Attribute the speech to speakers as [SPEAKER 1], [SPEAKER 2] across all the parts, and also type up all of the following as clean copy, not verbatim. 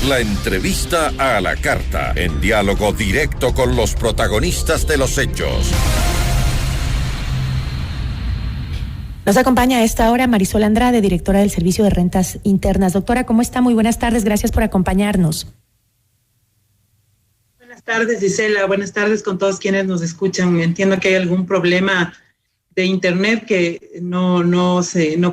[SPEAKER 1] La entrevista a la carta, en diálogo directo con los protagonistas de los hechos.
[SPEAKER 2] Nos acompaña a esta hora Marisol Andrade, directora del Servicio de Rentas Internas. Doctora, ¿cómo está? Muy buenas tardes, gracias por acompañarnos.
[SPEAKER 3] Buenas tardes, Gisela. Buenas tardes con todos quienes nos escuchan. Entiendo que hay algún problema de internet que no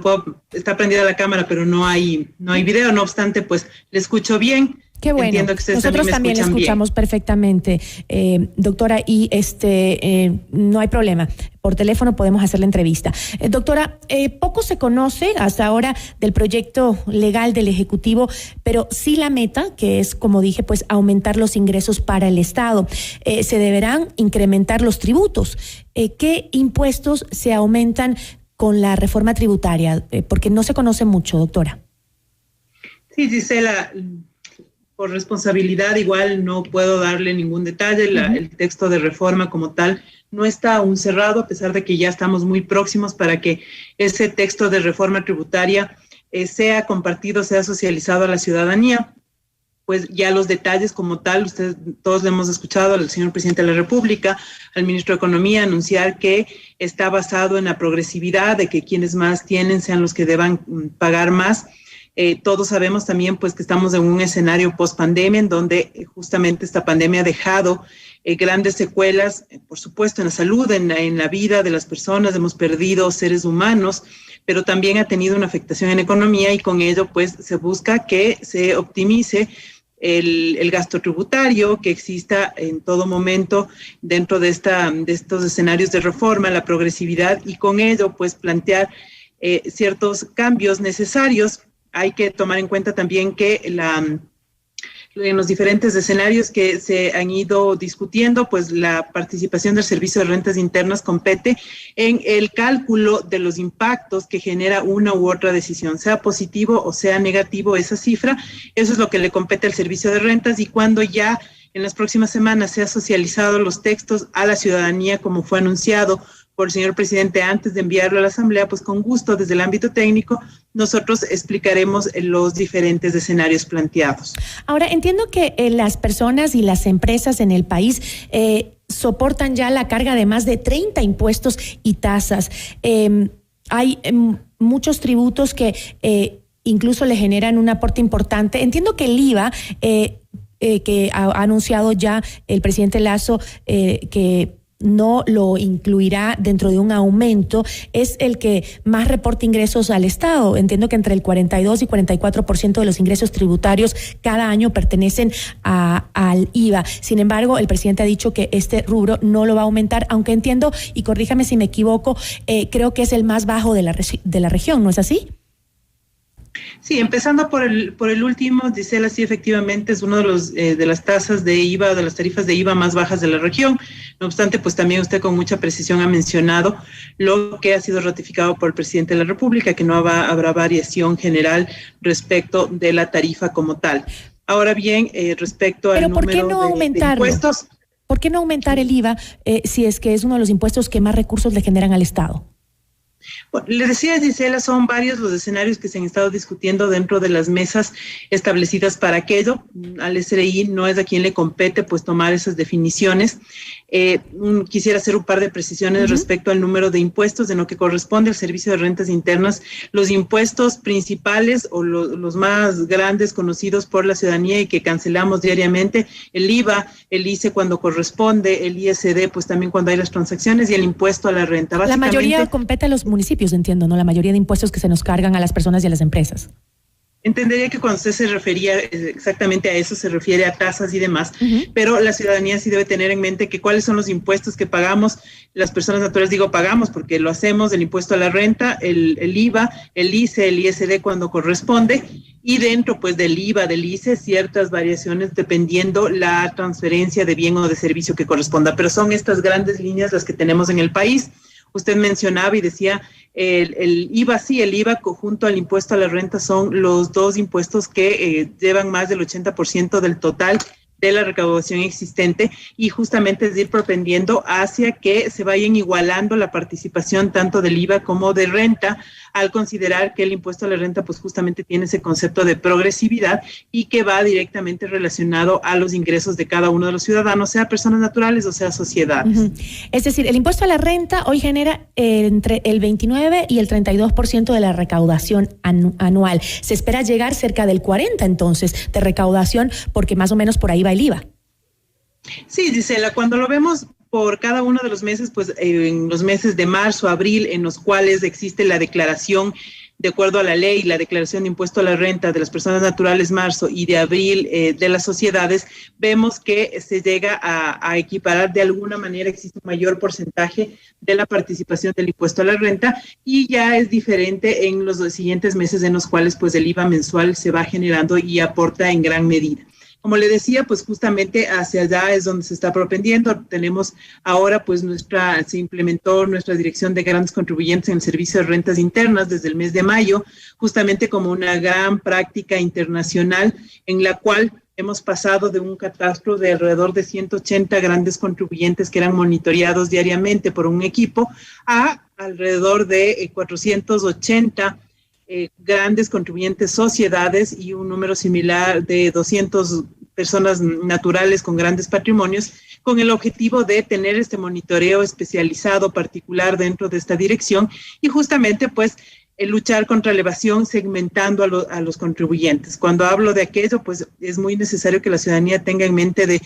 [SPEAKER 3] puedo, está prendida la cámara, pero no hay video. No obstante, pues le escucho bien.
[SPEAKER 2] Qué bueno.
[SPEAKER 3] Entiendo que ustedes
[SPEAKER 2] Nosotros también le escuchamos bien. Perfectamente, doctora, y no hay problema. Por teléfono podemos hacer la entrevista. Doctora, poco se conoce hasta ahora del proyecto legal del Ejecutivo, pero sí la meta, que es, como dije, pues aumentar los ingresos para el Estado. Se deberán incrementar los tributos. ¿Qué impuestos se aumentan con la reforma tributaria? Porque no se conoce mucho, doctora.
[SPEAKER 3] Sí, Gisela. Por responsabilidad igual no puedo darle ningún detalle. El texto de reforma como tal no está aún cerrado, a pesar de que ya estamos muy próximos para que ese texto de reforma tributaria sea compartido, sea socializado a la ciudadanía. Pues ya los detalles como tal, ustedes todos le hemos escuchado al señor presidente de la República, al ministro de Economía, anunciar que está basado en la progresividad, de que quienes más tienen sean los que deban pagar más. Todos sabemos también pues que estamos en un escenario post-pandemia en donde justamente esta pandemia ha dejado grandes secuelas, por supuesto, en la salud, en la vida de las personas. Hemos perdido seres humanos, pero también ha tenido una afectación en la economía y con ello pues se busca que se optimice el gasto tributario, que exista en todo momento dentro de estos escenarios de reforma, la progresividad, y con ello pues plantear ciertos cambios necesarios. Hay que tomar en cuenta también que en los diferentes escenarios que se han ido discutiendo, pues la participación del Servicio de Rentas Internas compete en el cálculo de los impactos que genera una u otra decisión, sea positivo o sea negativo esa cifra. Eso es lo que le compete al Servicio de Rentas, y cuando ya en las próximas semanas se han socializado los textos a la ciudadanía, como fue anunciado por el señor presidente antes de enviarlo a la Asamblea, pues con gusto desde el ámbito técnico nosotros explicaremos los diferentes escenarios planteados. Ahora,
[SPEAKER 2] entiendo que las personas y las empresas en el país soportan ya la carga de más de 30 impuestos y tasas. Hay muchos tributos que incluso le generan un aporte importante. Entiendo que el IVA, que ha anunciado ya el presidente Lasso, que no lo incluirá dentro de un aumento, es el que más reporta ingresos al Estado. Entiendo que entre el 42 y 44% de los ingresos tributarios cada año pertenecen al IVA. Sin embargo, el presidente ha dicho que este rubro no lo va a aumentar, aunque entiendo, y corríjame si me equivoco, creo que es el más bajo de la región, ¿no es así?
[SPEAKER 3] Sí, empezando por el último, Gisela, sí, efectivamente es uno de las tasas de IVA, de las tarifas de IVA más bajas de la región. No obstante, pues también usted con mucha precisión ha mencionado lo que ha sido ratificado por el presidente de la República, que no habrá variación general respecto de la tarifa como tal. Ahora bien, respecto al número de impuestos.
[SPEAKER 2] ¿Por qué no aumentar el IVA si es que es uno de los impuestos que más recursos le generan al Estado?
[SPEAKER 3] Bueno, le decía, Gisela, son varios los escenarios que se han estado discutiendo dentro de las mesas establecidas para aquello. Al SRI no es a quien le compete pues tomar esas definiciones. Quisiera hacer un par de precisiones respecto al número de impuestos de lo que corresponde al Servicio de Rentas Internas. Los impuestos principales o los más grandes conocidos por la ciudadanía y que cancelamos diariamente: el IVA, el ICE cuando corresponde, el ISD pues también cuando hay las transacciones, y el impuesto a la renta.
[SPEAKER 2] La mayoría compete a los municipios, entiendo, ¿no? La mayoría de impuestos que se nos cargan a las personas y a las empresas.
[SPEAKER 3] Entendería que cuando usted se refería exactamente a eso, se refiere a tasas y demás, pero la ciudadanía sí debe tener en mente que cuáles son los impuestos que pagamos las personas naturales. Digo pagamos porque lo hacemos: el impuesto a la renta, el IVA, el ICE, el ISD cuando corresponde, y dentro pues del IVA, del ICE, ciertas variaciones dependiendo la transferencia de bien o de servicio que corresponda, pero son estas grandes líneas las que tenemos en el país. Usted mencionaba y decía el IVA, sí, el IVA junto al impuesto a la renta son los dos impuestos que llevan más del 80% del total de la recaudación existente y justamente es ir propendiendo hacia que se vayan igualando la participación tanto del IVA como de renta, al considerar que el impuesto a la renta pues justamente tiene ese concepto de progresividad y que va directamente relacionado a los ingresos de cada uno de los ciudadanos, sea personas naturales o sea sociedades.
[SPEAKER 2] Es decir, el impuesto a la renta hoy genera entre el 29 y el 32% de la recaudación anual. Se espera llegar cerca del 40% entonces de recaudación, porque más o menos por ahí va el IVA.
[SPEAKER 3] Sí, Gisela, cuando lo vemos por cada uno de los meses, pues en los meses de marzo, abril, en los cuales existe la declaración de acuerdo a la ley, la declaración de impuesto a la renta de las personas naturales marzo y de abril de las sociedades, vemos que se llega a equiparar de alguna manera, existe un mayor porcentaje de la participación del impuesto a la renta y ya es diferente en los siguientes meses en los cuales pues el IVA mensual se va generando y aporta en gran medida. Como le decía, pues justamente hacia allá es donde se está propendiendo. Tenemos ahora, pues se implementó nuestra dirección de grandes contribuyentes en el servicio de rentas internas desde el mes de mayo, justamente como una gran práctica internacional en la cual hemos pasado de un catastro de alrededor de 180 grandes contribuyentes que eran monitoreados diariamente por un equipo a alrededor de 480 grandes contribuyentes sociedades y un número similar de 200 personas naturales con grandes patrimonios, con el objetivo de tener este monitoreo especializado particular dentro de esta dirección y justamente pues luchar contra la evasión segmentando a los contribuyentes. Cuando hablo de aquello, pues es muy necesario que la ciudadanía tenga en mente de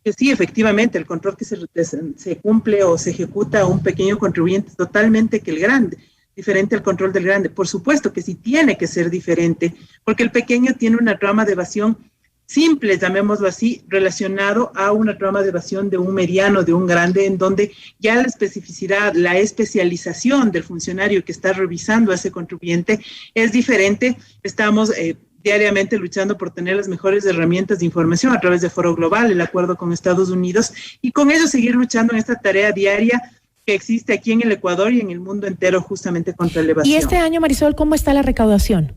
[SPEAKER 3] que sí, efectivamente, el control que se cumple o se ejecuta a un pequeño contribuyente es totalmente que el grande, diferente al control del grande. Por supuesto que sí tiene que ser diferente, porque el pequeño tiene una trama de evasión simple, llamémoslo así, relacionado a una trama de evasión de un mediano, de un grande, en donde ya la especificidad, la especialización del funcionario que está revisando a ese contribuyente es diferente. Estamos diariamente luchando por tener las mejores herramientas de información a través de Foro Global, el acuerdo con Estados Unidos, y con ello seguir luchando en esta tarea diaria que existe aquí en el Ecuador y en el mundo entero justamente contra la evasión.
[SPEAKER 2] ¿Y este año, Marisol, cómo está la recaudación?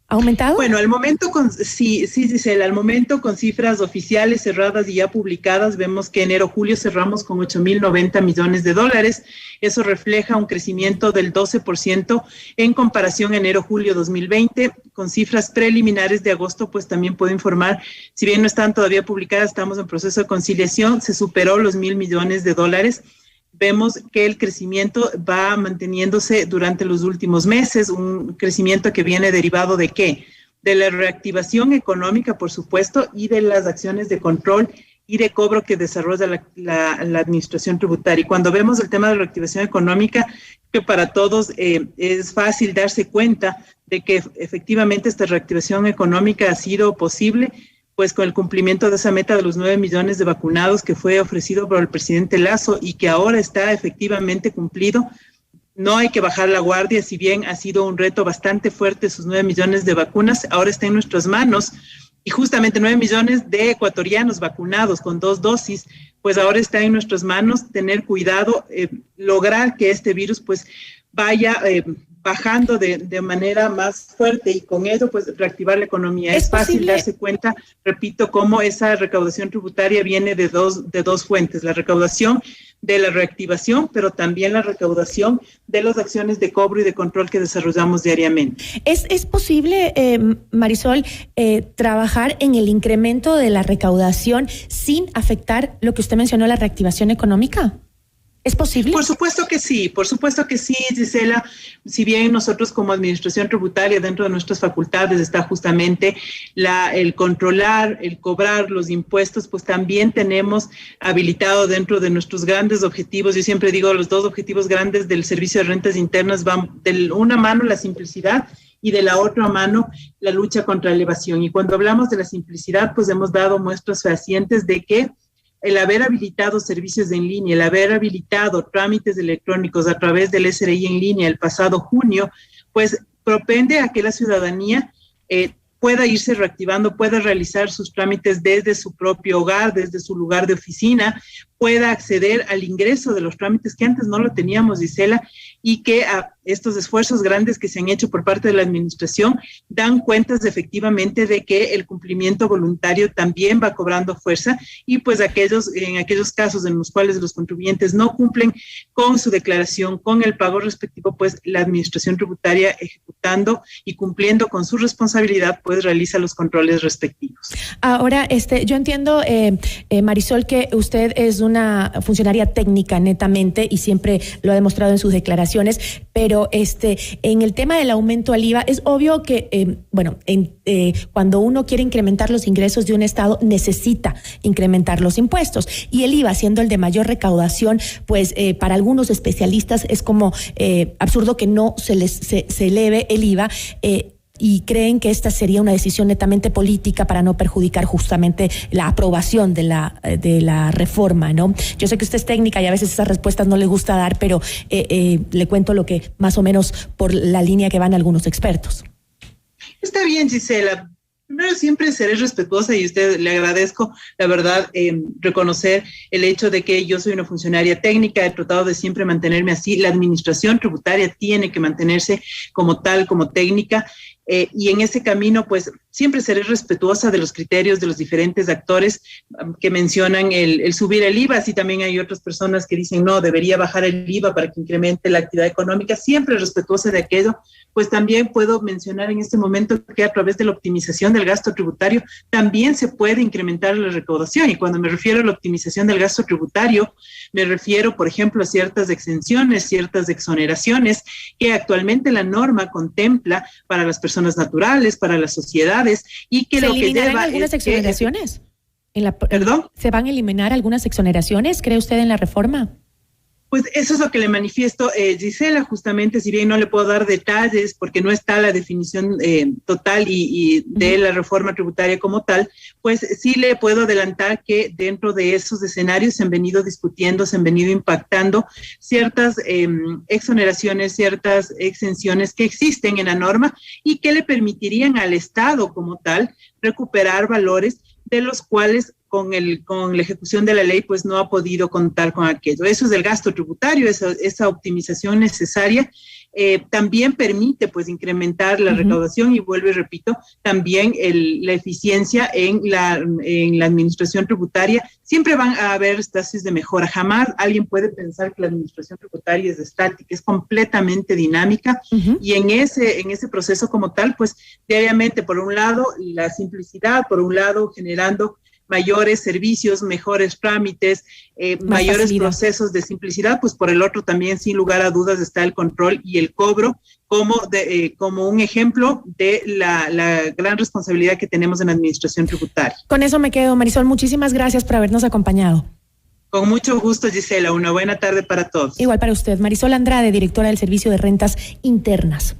[SPEAKER 2] ¿Ha aumentado?
[SPEAKER 3] Bueno, al momento sí, Gisela, al momento con cifras oficiales cerradas y ya publicadas, vemos que enero-julio cerramos con 8.090 millones de dólares. Eso refleja un crecimiento del 12% en comparación a enero-julio 2020. Con cifras preliminares de agosto, pues también puedo informar, si bien no están todavía publicadas, estamos en proceso de conciliación, se superó los 1.000 millones de dólares. Vemos que el crecimiento va manteniéndose durante los últimos meses, un crecimiento que viene derivado ¿de qué? De la reactivación económica, por supuesto, y de las acciones de control y de cobro que desarrolla la administración tributaria. Y cuando vemos el tema de reactivación económica, que para todos es fácil darse cuenta de que efectivamente esta reactivación económica ha sido posible, pues con el cumplimiento de esa meta de los 9 millones de vacunados que fue ofrecido por el presidente Lasso y que ahora está efectivamente cumplido. No hay que bajar la guardia, si bien ha sido un reto bastante fuerte sus 9 millones de vacunas, ahora está en nuestras manos y justamente 9 millones de ecuatorianos vacunados con 2 dosis, pues ahora está en nuestras manos tener cuidado, lograr que este virus pues vaya bajando de manera más fuerte y con eso pues reactivar la economía. Es fácil darse cuenta, repito, cómo esa recaudación tributaria viene de dos fuentes, la recaudación de la reactivación, pero también la recaudación de las acciones de cobro y de control que desarrollamos diariamente.
[SPEAKER 2] ¿Es posible, Marisol, trabajar en el incremento de la recaudación sin afectar lo que usted mencionó, la reactivación económica? ¿Es posible?
[SPEAKER 3] Por supuesto que sí, Gisela. Si bien nosotros como administración tributaria dentro de nuestras facultades está justamente el controlar, el cobrar los impuestos, pues también tenemos habilitado dentro de nuestros grandes objetivos. Yo siempre digo, los 2 objetivos grandes del servicio de rentas internas van de una mano la simplicidad y de la otra mano la lucha contra la evasión. Y cuando hablamos de la simplicidad, pues hemos dado muestras fehacientes de que el haber habilitado servicios en línea, el haber habilitado trámites electrónicos a través del SRI en línea el pasado junio, pues propende a que la ciudadanía pueda irse reactivando, pueda realizar sus trámites desde su propio hogar, desde su lugar de oficina, pueda acceder al ingreso de los trámites que antes no lo teníamos, Gisela, y que a estos esfuerzos grandes que se han hecho por parte de la administración dan cuentas efectivamente de que el cumplimiento voluntario también va cobrando fuerza y pues en aquellos casos en los cuales los contribuyentes no cumplen con su declaración, con el pago respectivo, pues la administración tributaria ejecutando y cumpliendo con su responsabilidad pues realiza los controles respectivos.
[SPEAKER 2] Ahora, yo entiendo, Marisol, que usted es una funcionaria técnica netamente y siempre lo ha demostrado en sus declaraciones, pero en el tema del aumento al IVA, es obvio que, cuando uno quiere incrementar los ingresos de un estado, necesita incrementar los impuestos. Y el IVA, siendo el de mayor recaudación, pues para algunos especialistas es como absurdo que no se eleve el IVA, y creen que esta sería una decisión netamente política para no perjudicar justamente la aprobación de la reforma, ¿no? Yo sé que usted es técnica y a veces esas respuestas no le gusta dar, pero le cuento lo que más o menos por la línea que van algunos expertos.
[SPEAKER 3] Está bien, Gisela. Primero, siempre seré respetuosa y a usted le agradezco, la verdad, reconocer el hecho de que yo soy una funcionaria técnica, he tratado de siempre mantenerme así. La administración tributaria tiene que mantenerse como tal, como técnica, y en ese camino, pues, siempre seré respetuosa de los criterios de los diferentes actores que mencionan el subir el IVA. Así también hay otras personas que dicen, no, debería bajar el IVA para que incremente la actividad económica. Siempre respetuosa de aquello. Pues también puedo mencionar en este momento que a través de la optimización del gasto tributario también se puede incrementar la recaudación. Y cuando me refiero a la optimización del gasto tributario, me refiero, por ejemplo, a ciertas exenciones, ciertas exoneraciones que actualmente la norma contempla para las personas naturales, para las sociedades, y que lo que lleva
[SPEAKER 2] algunas exoneraciones.
[SPEAKER 3] ¿Perdón?
[SPEAKER 2] ¿Se van a eliminar algunas exoneraciones, cree usted, en la reforma?
[SPEAKER 3] Pues eso es lo que le manifiesto, Gisela, justamente, si bien no le puedo dar detalles porque no está la definición total y de la reforma tributaria como tal, pues sí le puedo adelantar que dentro de esos escenarios se han venido discutiendo, se han venido impactando ciertas exoneraciones, ciertas exenciones que existen en la norma y que le permitirían al Estado como tal recuperar valores de los cuales con la ejecución de la ley pues no ha podido contar con aquello. Eso es el gasto tributario, esa optimización necesaria también permite pues incrementar la recaudación y vuelvo y repito, también la eficiencia en la administración tributaria. Siempre van a haber espacios de mejora. Jamás alguien puede pensar que la administración tributaria es estática, es completamente dinámica y en ese proceso como tal, pues diariamente, por un lado, la simplicidad, por un lado, generando mayores servicios, mejores trámites, mayores facilidad. Procesos de simplicidad, pues por el otro también, sin lugar a dudas, está el control y el cobro como un ejemplo de la gran responsabilidad que tenemos en la administración tributaria.
[SPEAKER 2] Con eso me quedo, Marisol. Muchísimas gracias por habernos acompañado.
[SPEAKER 3] Con mucho gusto, Gisela. Una buena tarde para todos.
[SPEAKER 2] Igual para usted. Marisol Andrade, directora del Servicio de Rentas Internas.